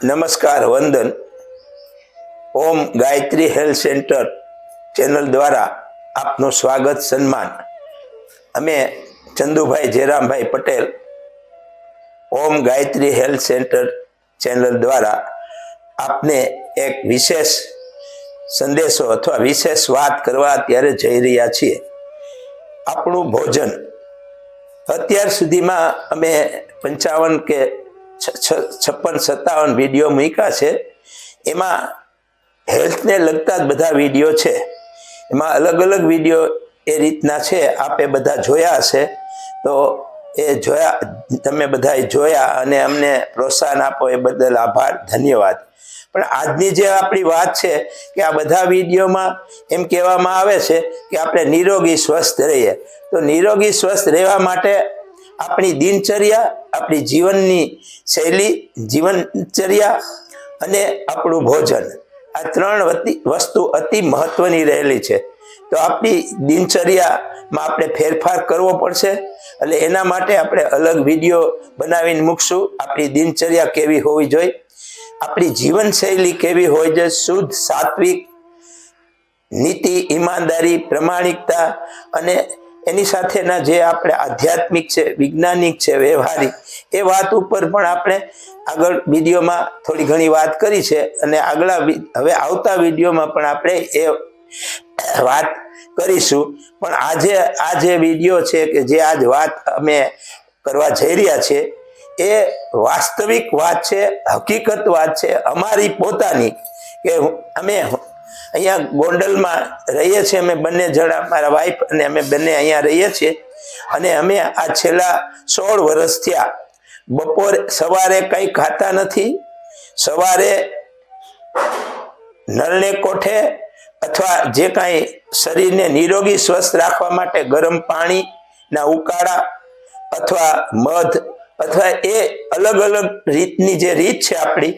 નમસ્કાર વંદન। ઓમ Gayatri health centre channel દ્વારા આપનું સ્વાગત સન્માન। અમે ચંદુભાઈ જયરામભાઈ પટેલ ઓમ ગાયત્રી હેલ્થ સેન્ટર ચેનલ દ્વારા આપને એક વિશેષ સંદેશો અથવા વિશેષ વાત કરવા અત્યારે જઈ રહ્યા છીએ। આપણું ભોજન અત્યાર સુધીમાં અમે 55 કે 56-57 વિડીયો મૂક્યા છે। એમાં હેલ્થને લગતા જ બધા વિડીયો છે। એમાં અલગ અલગ વિડીયો એ રીતના છે, આપે બધા જોયા હશે તો એ જોયા, તમે બધાએ જોયા અને અમને પ્રોત્સાહન આપો એ બદલ આભાર, ધન્યવાદ। પણ આજની જે આપણી વાત છે કે આ બધા વિડીયોમાં એમ કહેવામાં આવે છે કે આપણે નિરોગી સ્વસ્થ રહીએ। તો નિરોગી સ્વસ્થ રહેવા માટે આપણી દિનચર્યા, આપણી જીવનની શૈલી, જીવનચર્યા અને આપણું ભોજન, આ ત્રણ વસ્તુ અતિ મહત્વની રહેલી છે। તો આપણી દિનચર્યામાં આપણે ફેરફાર કરવો પડશે, એટલે એના માટે આપણે અલગ વિડીયો બનાવીને મૂકશું। આપણી દિનચર્યા કેવી હોવી જોઈએ, આપણી જીવનશૈલી કેવી હોય છે, શુદ્ધ, સાત્વિક, નીતિ, ઈમાનદારી, પ્રમાણિકતા અને એની સાથેના જે આપણે આધ્યાત્મિક છે, વૈજ્ઞાનિક છે, વ્યવહારિક, એ વાત ઉપર પણ આપણે આગળ વિડીયોમાં થોડી ઘણી વાત કરી છે અને હવે આવતા વિડીયોમાં પણ આપણે એ વાત કરીશું। પણ આ જે વિડીયો છે કે જે આજ વાત અમે કરવા જઈ રહ્યા છે એ વાસ્તવિક વાત છે, હકીકત વાત છે અમારી પોતાની, કે અમે અહીંયા ગોંડલમાં રહીએ છીએ, અમે બંને જણા, મારા વાઈફ અને અમે બંને અહીંયા રહીએ છીએ અને અમે આ છેલ્લા 16 વર્ષ થયા સવારે કંઈ ખાતા નથી। સવારે નળને કોઠે અથવા જે કાંઈ શરીરને નિરોગી સ્વસ્થ રાખવા માટે ગરમ પાણીના ઉકાળા અથવા મધ અથવા એ અલગ અલગ રીતની જે રીત છે આપણી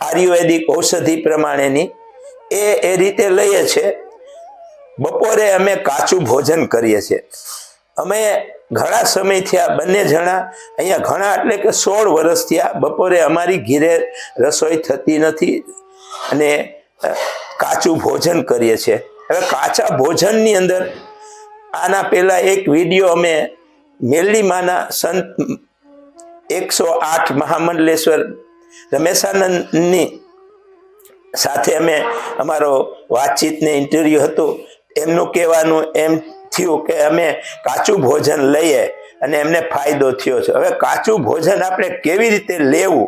આયુર્વેદિક ઔષધિ પ્રમાણેની, એ રીતે લઈએ છીએ। બપોરે અમે કાચું ભોજન કરીએ છીએ। અમે ઘણા સમય થયા બંને જણા અહીંયા, ઘણા એટલે કે 16 વર્ષ થયા બપોરે અમારી ઘીરે રસોઈ થતી નથી અને કાચું ભોજન કરીએ છીએ। હવે કાચા ભોજનની અંદર આના પહેલા એક વિડીયો અમે મેરડીમાના સંત 108 મહામંડલેશ્વર રમેશાનંદની સાથે અમે અમારો વાતચીતને ઇન્ટરવ્યુ હતું। એમનું કહેવાનું એમ થયું કે અમે કાચું ભોજન લઈએ અને એમને ફાયદો થયો છે। હવે કાચું ભોજન આપણે કેવી રીતે લેવું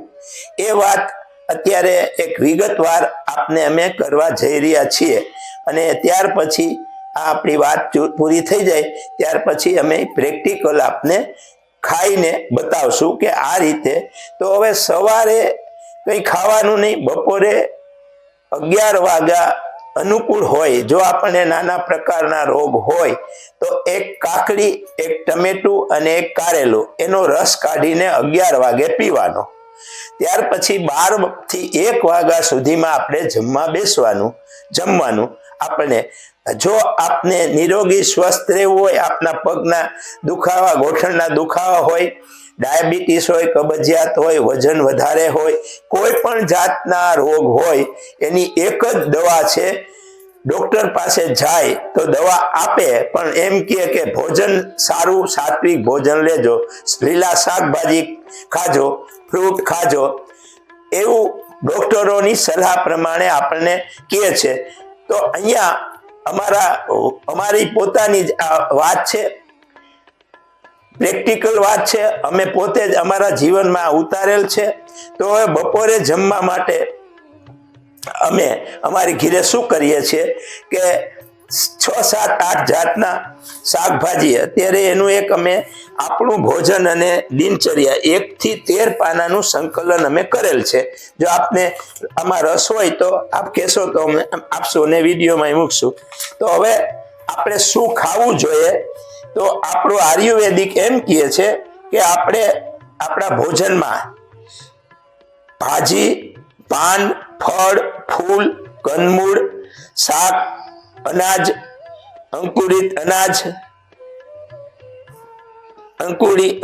એ વાત અત્યારે એક વિગતવાર આપને અમે કરવા જઈ રહ્યા છીએ અને ત્યાર પછી આ આપણી વાત પૂરી થઈ જાય ત્યાર પછી અમે પ્રેક્ટિકલ આપને ખાઈને બતાવશું કે આ રીતે। તો હવે સવારે કંઈ ખાવાનું નહીં, બપોરે 11 વાગ્યા અનુકૂળ હોય, જો આપણને નાના પ્રકારના રોગ હોય તો એક કાકડી, એક ટમેટું અને એક કારેલું, એનો રસ કાઢીને 11 વાગે પીવાનો। ત્યાર પછી 12 થી 1 વાગ્યા સુધીમાં આપણે જમવા બેસવાનું, જમવાનું। આપણે જો આપને નિરોગી સ્વસ્થ રહેવું હોય, આપના પગના દુખાવા, ગોઠણના દુખાવા હોય, ડાયાબિટીસ હોય, કબજિયાત હોય, વજન વધારે હોય, કોઈ પણ જાતના રોગ હોય, એની એક જ દવા છે। ડોક્ટર પાસે જાય તો દવા આપે પણ એમ કહે કે ભોજન સારું, સાત્વિક ભોજન લેજો, લીલા શાકભાજી ખાજો, ફ્રૂટ ખાજો, એવું ડોક્ટરોની સલાહ પ્રમાણે આપણને કહે છે। તો અહીંયા અમારી પોતાની જ આ વાત છે, પ્રેક્ટિકલ વાત છે, અમે પોતે જ અમારા જીવનમાં ઉતારેલ છે। તો હવે બપોરે જમવા માટે અમે અમારી ઘરે શું કરીએ છીએ કે 6, 7, 8 જાતના શાકભાજી, અત્યારે એનું એક અમે આપણું ભોજન અને દિનચર્યા 1 થી 13 પાનાનું સંકલન અમે કરેલ છે। જો આપને આમાં રસ હોય તો આપ કહેશો તો અમે આપશું અને વિડીયોમાં મૂકશું। તો હવે આપણે શું ખાવું જોઈએ, તો આપણું આયુર્વેદિક એમ કહે છે કે આપણે આપણા ભોજનમાં ભાજી, પાન, ફળ, ફૂલ, કંદમૂળ, શાક, અનાજ, અંકુરિત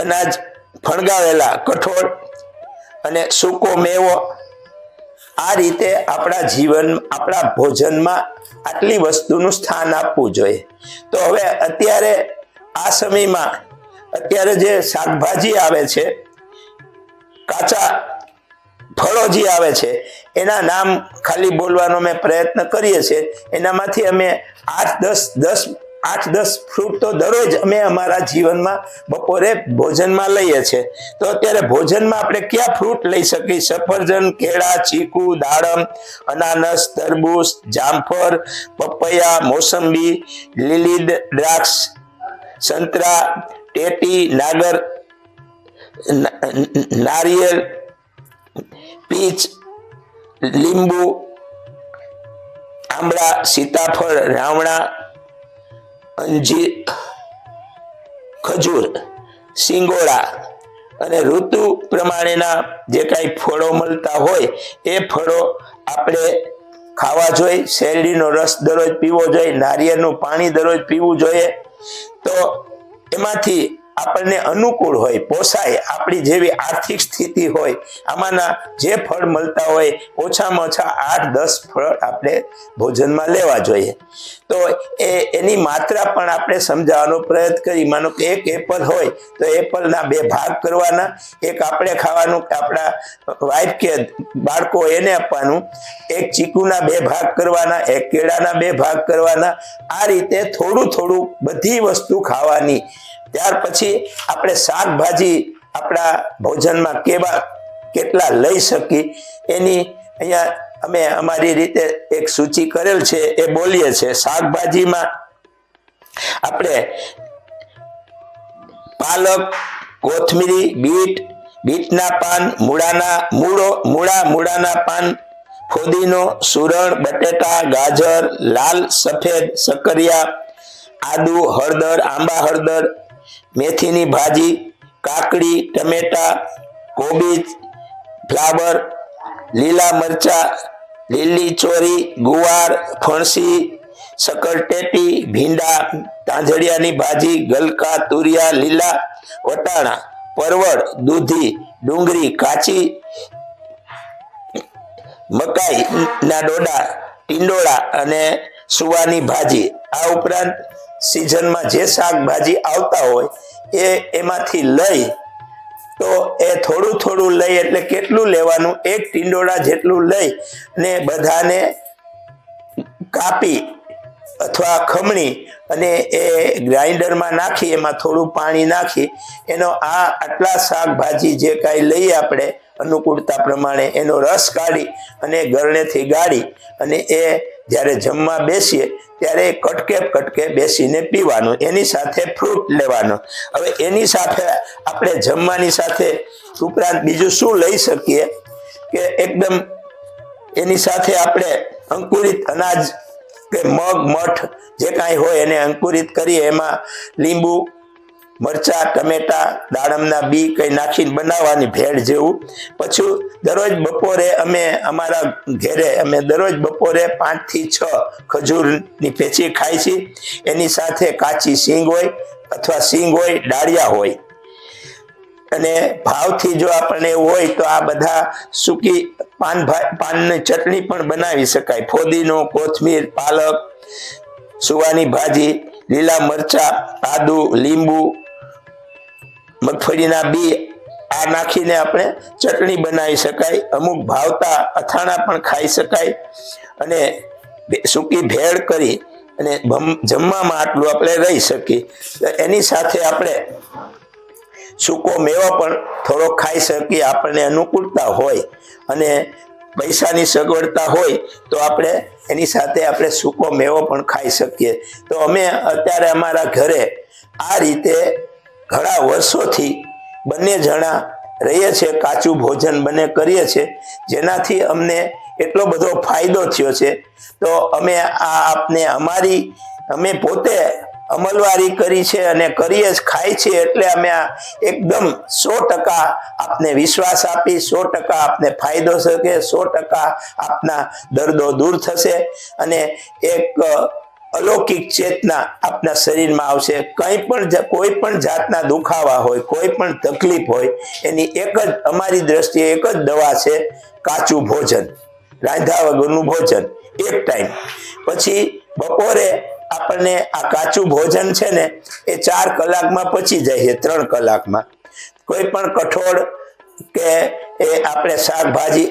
અનાજ, ફણગાવેલા કઠોળ અને સૂકો મેવો આ રીતે આપણા જીવન આપણા ભોજનમાં આટલી વસ્તુનું સ્થાન આપવું જોઈએ. તો હવે અત્યારે આ સમયમાં અત્યારે જે શાકભાજી આવે છે, કાચા ફળો જે આવે છે, એના નામ ખાલી બોલવાનો અમે પ્રયત્ન કરીએ છીએ. એનામાંથી અમે 8-10 ફ્રૂટ તો દરરોજ અમે અમારા જીવનમાં બપોરે ભોજનમાં લઈએ છીએ. તો અત્યારે ભોજનમાં આપણે કયા ફ્રૂટ લઈ શકીએ? સફરજન, કેળા, ચીકુ, દાડમ, અનાનસ, તરબૂચ, જામફળ, પપૈયા, મોસંબી, લીલી દ્રાક્ષ, સંતરા, ટેટી, નારિયેળ, પીચ, લીંબુ, આંબળા, સીતાફળ, રાવણા, અંજીર, ખજૂર, સિંગોડા અને ઋતુ પ્રમાણેના જે કાંઈ ફળો મળતા હોય એ ફળો આપણે ખાવા જોઈએ. શેરડીનો રસ દરરોજ પીવો જોઈએ, નારિયેળનું પાણી દરરોજ પીવું જોઈએ. તો એમાંથી આપણને અનુકૂળ હોય, પોસાય, આપણી જેવી આર્થિક સ્થિતિ હોય, આમાંના જે ફળ મળતા હોય ઓછામાં ઓછા 8-10 ફળ આપણે ભોજનમાં લેવા જોઈએ. તો એની માત્રા પણ આપણે સમજાવવાનો પ્રયત્ન કરી. માનો કે એક એપલ હોય તો એપલના 2 ભાગ કરવાના, એક આપણે ખાવાનું કે આપણા વાઈફ કે બાળકો એને આપવાનું, એક ચીકુના 2 ભાગ કરવાના, એક કેળાના 2 ભાગ કરવાના. આ રીતે થોડું થોડું બધી વસ્તુ ખાવાની. ત્યાર પછી આપણે શાકભાજી આપણા ભોજનમાં કેટલા લઈ શકીએ એની અહીંયા અમે અમારી રીતે એક સૂચિ કરેલ છે, એ બોલીએ છે. શાકભાજીમાં આપણે પાલક, કોથમીરી, બીટના પાન, મૂળાના પાન, ફોદીનો, સુરણ, બટેટા, ગાજર, લાલ સફેદ શકરિયા, આદુ, હળદર, આંબા હળદર, મેથીની ભાજી, કાકડી, ટમેટા, કોબીજ, ફ્લાવર, લીલા મરચા, લીલી ચોરી, ગુવાર, ફણસી, શકરટેટી, ભીંડા, તાંજળિયાની ભાજી, ગલકા, તુરિયા, લીલા વટાણા, પરવળ, દૂધી, ડુંગળી, કાચી મકાઈના ડોડા, ટીંડોળા અને સુવાની ભાજી. આ ઉપરાંત સિઝનમાં જે શાકભાજી આવતા હોય એમાંથી લઈ, તો એ થોડું થોડું લઈ એટલે કેટલું લેવાનું? 1 ટીંડોળા જેટલું લઈ ને બધાને કાપી અથવા ખમણી અને એ ગ્રાઇન્ડરમાં નાખી, એમાં થોડું પાણી નાખી એનો આટલા શાકભાજી જે કાંઈ લઈએ આપણે અનુકૂળતા પ્રમાણે એનો રસ કાઢી અને ગરણેથી ગાળી અને એ જ્યારે જમવા બેસીએ ત્યારે કટકે બેસીને પીવાનું. એની સાથે ફ્રૂટ લેવાનો. હવે એની સાથે આપણે જમવાની સાથે ઉપરાંત બીજું શું લઈ શકીએ કે એકદમ એની સાથે આપણે અંકુરિત અનાજ કે મગ, મઠ જે કાંઈ હોય એને અંકુરિત કરીએ, એમાં લીંબુ, મરચા, ટમેટા, દાડમના બી કંઈ નાખીને બનાવવાની ભેળ જેવું. પછી દરરોજ બપોરે અમે અમારા ઘરે દરરોજ બપોરે 5 થી 6 ખજૂરની પેચી ખાય છે. એની સાથે કાચી સિંગ હોય અથવા સિંગ હોય, ડાળિયા હોય. અને ભાવથી જો આપણને એવું હોય તો આ બધા સૂકી પાનની ચટણી પણ બનાવી શકાય. ફોદીનો, કોથમીર, પાલક, સુવાની ભાજી, લીલા મરચા, આદુ, લીંબુ, મગફળીના બી આ નાખીને આપણે ચટણી બનાવી શકાય. અમુક ભાવતા અથાણા પણ ખાઈ શકાય. અને સૂકી ભેળ કરી અને જમવામાં આટલું આપણે રહી શકીએ. એની સાથે આપણે સૂકો મેવો પણ થોડો ખાઈ શકીએ, આપણને અનુકૂળતા હોય અને પૈસાની સગવડતા હોય તો આપણે એની સાથે આપણે સૂકો મેવો પણ ખાઈ શકીએ. તો અમે અત્યારે અમારા ઘરે આ રીતે ઘણા વર્ષોથી બંને જણા રહીએ છીએ, કાચું ભોજન બંને કરીએ છીએ, જેનાથી અમને એટલો બધો ફાયદો થયો છે. તો અમે અમે પોતે અમલવારી કરી છે અને કરીએ જ ખાય છે. એટલે અમે એકદમ 100% આપને વિશ્વાસ આપી, 100% આપને ફાયદો થશે, 100% આપના દર્દો દૂર થશે અને એક અલૌકિક ચેતના આપના શરીરમાં આવશે. કોઈ પણ જાતના દુખાવા હોય, કોઈ પણ તકલીફ હોય, એની અમારી દ્રષ્ટિએ એક જ દવા છે, કાચું ભોજન. રાંધા વગરનું ભોજન એક ટાઈમ. પછી બપોરે આપણને આ કાચું ભોજન છે ને એ 4 કલાકમાં પચી જાય છે, 3 કલાકમાં. કોઈ પણ કઠોળ કે એ આપણે શાકભાજી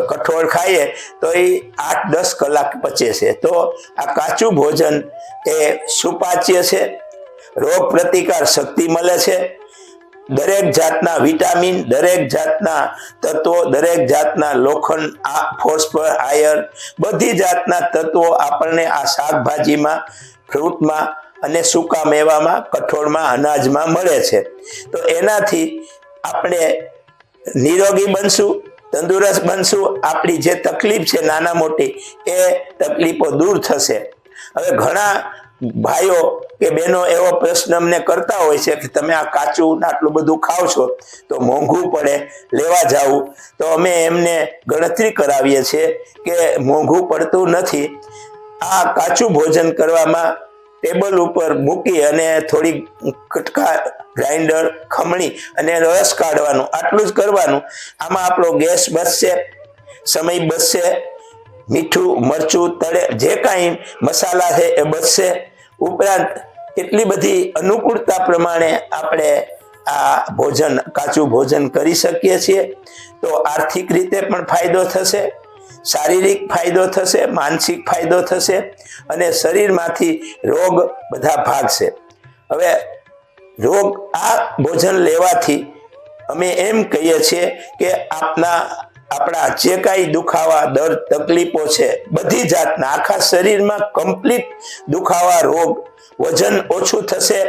કઠોળ ખાઈએ તો એ 8-10 કલાક પચે છે. તો આ કાચું ભોજન એ સુપાચ્ય છે, રોગ પ્રતિકાર શક્તિ મળે છે, દરેક જાતના વિટામિન, દરેક જાતના તત્વો, દરેક જાતના લોખંડ, ફોસ્ફરસ, આયર્ન, બધી જાતના તત્વો આપણને આ શાકભાજીમાં, ફ્રૂટમાં અને સૂકા મેવામાં, કઠોળમાં, અનાજમાં મળે છે. તો એનાથી આપણે નિરોગી બનશું, તંદુરસ્ત બનશું, આપણી જે તકલીફ છે નાના મોટી એ તકલીફો દૂર થશે. હવે ઘણા ભાઈઓ કે બહેનો એવો પ્રશ્ન અમને કરતા હોય છે કે તમે આ કાચું આટલું બધું ખાવ છો તો મોંઘું પડે, લેવા જાવું. તો અમે એમને ગણતરી કરાવીએ છીએ કે મોંઘું પડતું નથી. આ કાચું ભોજન કરવામાં ટેબલ ઉપર મૂકી અને થોડી કટકા ગ્રાઇન્ડર ખમણી અને રસ કાઢવાનું, આટલું જ કરવાનું. આમાં આપણો ગેસ બચશે, સમય બચશે, મીઠું મરચું તળે જે કાંઈ મસાલા છે એ બચશે. ઉપરાંત એટલી બધી અનુકૂળતા પ્રમાણે આપણે આ ભોજન, કાચું ભોજન કરી શકીએ છીએ. તો આર્થિક રીતે પણ ફાયદો થશે, શારીરિક ફાયદો થશે, માનસિક ફાયદો થશે અને શરીરમાંથી રોગ બધા ભાગશે. હવે રોગ આ ભોજન લેવાથી અમે એમ કહીએ છીએ કે આપણા જે કાંઈ દુખાવા, દર્દ, તકલીફો છે બધી જાતના આખા શરીરમાં કમ્પ્લીટ દુખાવા, રોગ, વજન ઓછું થશે,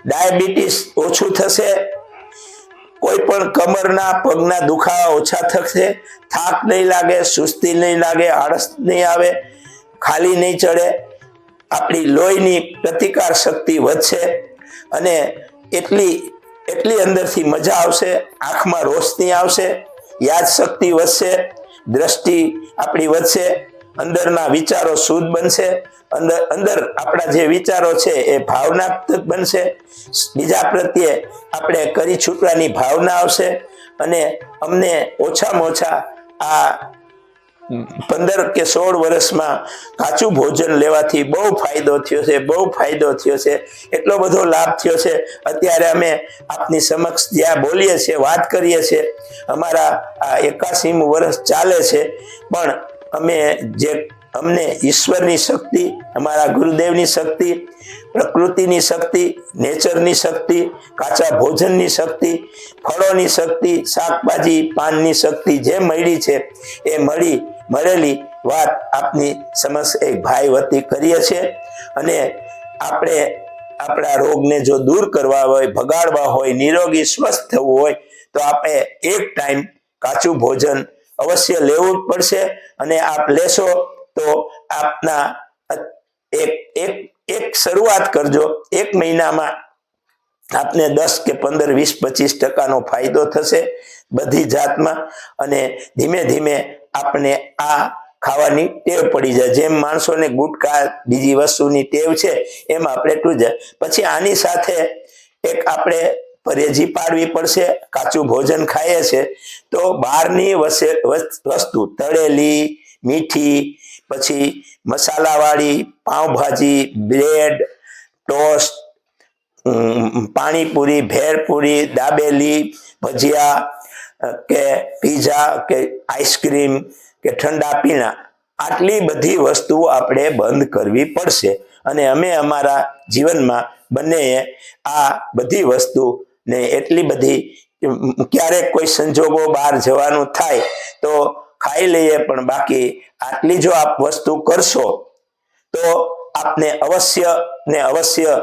ડાયાબિટીસ ઓછું થશે, કોઈ પણ કમરના, પગના દુખાવા ઓછા થશે, થાક નહીં લાગે, સુસ્તી નહીં લાગે, આળસ નહીં આવે, ખાલી નહીં ચડે, આપણી લોહીની પ્રતિકાર શક્તિ વધશે અને એટલી અંદરથી મજા આવશે, આંખમાં રોશની આવશે, યાદ શક્તિ વધશે, દ્રષ્ટિ આપણી વધશે, અંદરના વિચારો શુદ્ધ બનશે, અંદર આપણા જે વિચારો છે એ ભાવનાત્મક બનશે, બીજા પ્રત્યે આપણે કરી છૂટવાની ભાવના આવશે અને અમને ઓછામાં ઓછા આ 15 કે 16 વર્ષમાં કાચું ભોજન લેવાથી બહુ ફાયદો થયો છે, બહુ ફાયદો થયો છે, એટલો બધો લાભ થયો છે. અત્યારે અમે આપની સમક્ષ જ્યાં બોલીએ છીએ, વાત કરીએ છીએ, અમારા આ 81મું વર્ષ ચાલે છે, પણ અમને ઈશ્વરની શક્તિ, અમારા ગુરુદેવની શક્તિ, પ્રકૃતિની શક્તિ, નેચરની શક્તિ, કાચા ભોજનની શક્તિ, ફળોની શક્તિ, શાકભાજી, પાનની શક્તિ જે મળી છે એ મળેલી વાત આપની સમક્ષ એક ભાઈ વતી કરીએ છીએ. અને આપણે આપણા રોગને જો દૂર કરવા હોય, ભગાડવા હોય, નિરોગી સ્વસ્થ થવું હોય તો આપણે એક ટાઈમ કાચું ભોજન અવશ્ય લેવું જ પડશે. અને આપ લેશો તો આપના એક શરૂઆત કરજો, 1 મહિનામાં આપને 10 કે 15, 20, 25% ફાયદો થશે બધી જાતમાં. અને ધીમે ધીમે આપણે આ ખાવાની ટેવ પડી જાય. જેમ માણસોને ગુટકા, બીજી વસ્તુની ટેવ છે એમ આપણે તૂટી જાય. પછી આની સાથે એક આપણે પરેજી પાડવી પડશે. કાચું ભોજન ખાઈએ છે તો બહારની વસ્તુ, તળેલી, મીઠી, પછી મસાલાવાળી, પાઉંભાજી, બ્રેડ, ટોસ્ટ, પાણીપુરી, ભેળપુરી, દાબેલી, ભજીયા કે પીઝા કે આઈસ્ક્રીમ કે ઠંડા પીણા, આટલી બધી વસ્તુઓ આપણે બંધ કરવી પડશે. અને અમે અમારા જીવનમાં બંનેએ આ બધી વસ્તુને એટલી બધી, ક્યારેક કોઈ સંજોગો બહાર જવાનું થાય તો ખાઈ લઈએ, પણ બાકી આટલી જો આપ વસ્તુ કરશો તો આપને અવશ્ય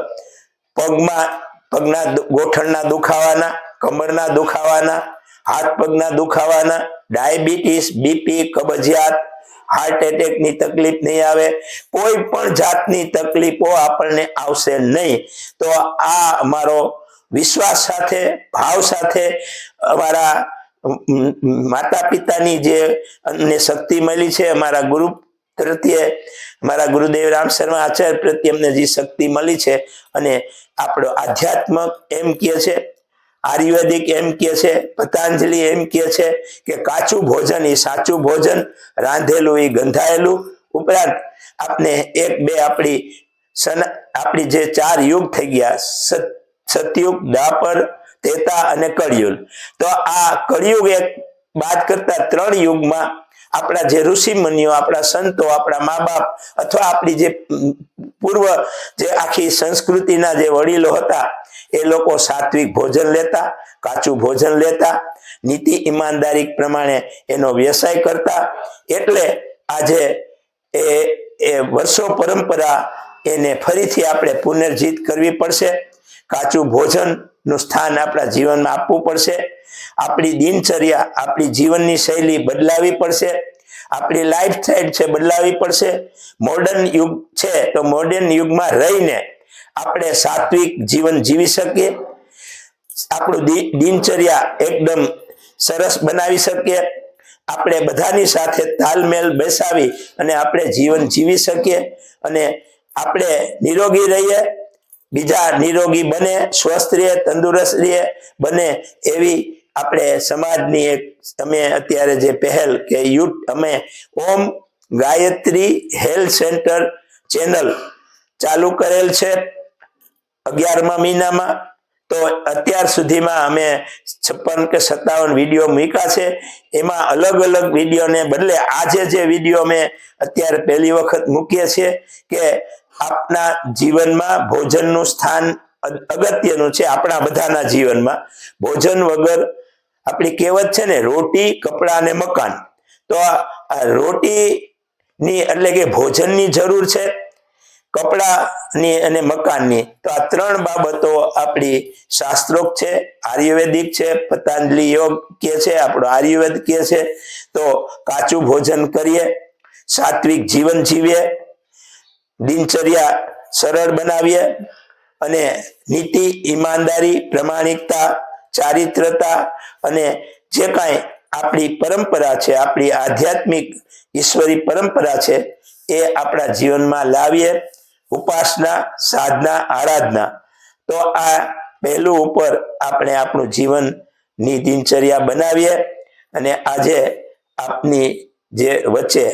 પગના ગોઠણના દુખાવાના, કમરના દુખાવાના, હાથ પગના દુખાવાના, ડાયાબિટીસ, બીપી, કબજિયાત, હાર્ટ એટેકની તકલીફ નહીં આવે, કોઈ પણ જાતની તકલીફો આપણને આવશે નહીં. તો આ અમારો વિશ્વાસ સાથે, ભાવ સાથે, અમારા માતા પિતાની જે અમને શક્તિ મળી છે, અમારા ગુરુ પ્રત્યે, અમારા ગુરુદેવ રામ શર્મા આચાર્ય પ્રત્યે અમને જે શક્તિ મળી છે, અને આપણો આધ્યાત્મ એમ કહે છે આયુર્વેદિક એમ કે છે, પતંજલિ એમ કે છે કે કાચું ભોજન એ સાચું ભોજન, રાંધેલું એ ગંધાયેલું. ઉપરાંત આપણે એક બે આપણી જે 4 યુગ થઈ ગયા, સતયુગ, દ્વાપર, ત્રેતા અને કળિયુગ. તો આ કળિયુગ એક બાદ કરતા 3 યુગમાં આપણા જે ઋષિ મુનિઓ, આપણા સંતો, આપણા મા બાપ અથવા આપણી જે પૂર્વ જે આખી સંસ્કૃતિના જે વડીલો હતા એ લોકો સાત્વિક ભોજન લેતા, કાચું ભોજન લેતા, નીતિ ઈમાનદારી પ્રમાણે એનો વ્યવસાય કરતા. એટલે આજે એ વર્ષો પરંપરા એને ફરીથી આપણે પુનર્જીત કરવી પડશે. કાચું ભોજનનું સ્થાન આપણા જીવનમાં આપવું પડશે. આપણી દિનચર્યા, આપણી જીવનની શૈલી બદલાવી પડશે. આપણી લાઈફ સ્ટાઈલ છે બદલાવી પડશે. મોડર્ન યુગ છે તો મોડર્ન યુગમાં રહીને આપણે સાત્વિક જીવન જીવી શકીએ, આપણું દિનચર્યા એકદમ સરસ બનાવી શકીએ, આપણે બધાની સાથે તાલમેલ બેસાવી અને આપણે જીવન જીવી શકીએ અને આપણે નિરોગી રહીએ, બીજા નિરોગી બને, સ્વસ્થ રહે, તંદુરસ્ત રહે બને એવી આપણે સમાજની એક અમે અત્યારે જે પહેલ કે અમે ઓમ ગાયત્રી હેલ્થ સેન્ટર ચેનલ ચાલુ કરેલ છે 11મા મહિનામાં. તો અત્યાર સુધીમાં અમે 56 કે 57 વિડીયો મૂક્યા છે. એમાં અલગ અલગ વિડીયોને બદલે આજે જે વિડીયો અમે અત્યારે પહેલી વખત મૂકીએ છીએ કે આપના જીવનમાં ભોજનનું સ્થાન અગત્યનું છે. આપણા બધાના જીવનમાં ભોજન વગર આપણી કહેવત છે ને, રોટી, કપડા અને મકાન. તો આ રોટીની એટલે કે ભોજનની જરૂર છે, કપડાની અને મકાનની. તો આ 3 બાબતો આપણી શાસ્ત્રોક્ત છે, આયુર્વેદિક છે, પતંજલિ યોગ કે છે, આપણો આયુર્વેદ કે છે. તો કાચું ભોજન કરીએ, સાત્વિક જીવન જીવીએ, દિનચર્યા સરળ બનાવીએ અને નીતિ, ઈમાનદારી, પ્રામાણિકતા, ચારિત્રતા અને જે કાંઈ આપણી પરંપરા છે, આપણી આધ્યાત્મિક ઈશ્વરી પરંપરા છે એ આપણા જીવનમાં લાવીએ. ઉપાસના, સાધના, આરાધના. તો આ પહેલું ઉપર આપણે આપણું જીવનની દિનચર્યા બનાવીએ અને આજે આપની જે વચ્ચે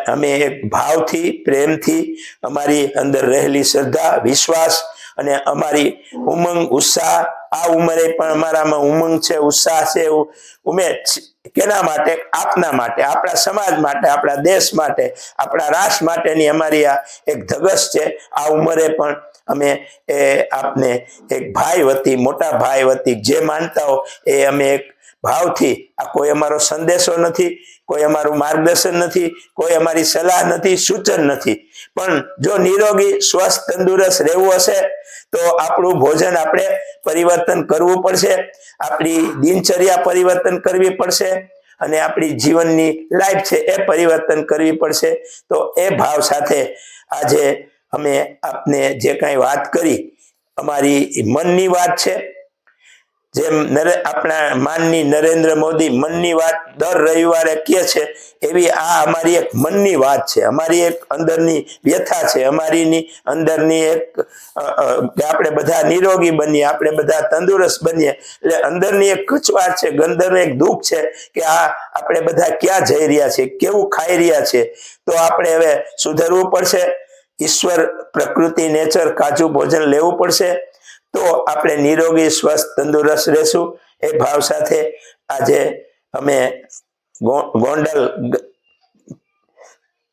અમે એક ભાવથી, પ્રેમથી, અમારી અંદર રહેલી શ્રદ્ધા, વિશ્વાસ અને અમારી ઉમંગ, ઉત્સાહ, આ ઉંમરે પણ અમારામાં ઉમંગ છે, ઉત્સાહ છે, ઉમેદ કેના માટે? આપના માટે, આપણા સમાજ માટે, આપણા દેશ માટે, આપણા રાષ્ટ્ર માટેની અમારી આ એક ધગશ છે. આ ઉંમરે પણ અમે આપને એક ભાઈ વતી, મોટા ભાઈ વતી જે માનતા હો એ અમે એક ભાવથી, આ કોઈ અમારો સંદેશો નથી, કોઈ અમારું માર્ગદર્શન નથી, કોઈ અમારી સલાહ નથી, સૂચન નથી. પણ જો નિરોગી, સ્વસ્થ, તંદુરસ્ત રહેવું હશે તો આપણું ભોજન આપણે પરિવર્તન કરવું પડશે, આપણી દિનચર્યા પરિવર્તન કરવી પડશે અને આપણી જીવનની લાઈફ છે એ પરિવર્તન કરવી પડશે. તો એ ભાવ સાથે આજે અમે આપને જે કાંઈ વાત કરી, અમારી મનની વાત છે. જેમ આપણા માનની નરેન્દ્ર મોદી મનની વાત દર રવિવારે કહે છે, એવી આ અમારી એક મનની વાત છે, અમારી એક અંદરની વ્યથા છે, અમારી અંદરની એક કે આપણે બધા નિરોગી બનીએ, આપણે બધા તંદુરસ્ત બનીએ. એટલે અંદરની એક કચવાટ છે, અંદરનું એક દુઃખ છે કે આપણે બધા ક્યાં જઈ રહ્યા છે, કેવું ખાઈ રહ્યા છે. તો આપણે હવે સુધરવું પડશે. ઈશ્વર, પ્રકૃતિ, નેચર, કાચું ભોજન લેવું પડશે. તો આપણે નિરોગી, સ્વસ્થ, તંદુરસ્ત રહેશું. એ ભાવ સાથે આજે અમે ગોંડલ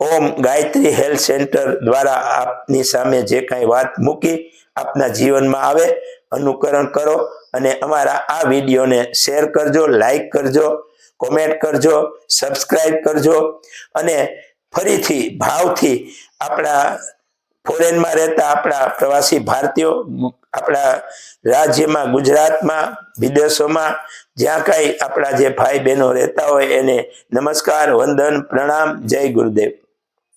ઓમ ગાયત્રી હેલ્થ સેન્ટર દ્વારા આપની સામે જે કાંઈ વાત મૂકી, આપના જીવનમાં આવે, અનુકરણ કરો અને અમારા આ વિડીયોને શેર કરજો, લાઈક કરજો, કોમેન્ટ કરજો, સબસ્ક્રાઈબ કરજો અને ફરીથી ભાવથી આપણા ફોરેનમાં રહેતા આપણા પ્રવાસી ભારતીયો, આપણા રાજ્યમાં, ગુજરાતમાં, વિદેશોમાં જ્યાં કાંઈ આપણા જે ભાઈ બહેનો રહેતા હોય એને નમસ્કાર, વંદન, પ્રણામ, જય ગુરુદેવ.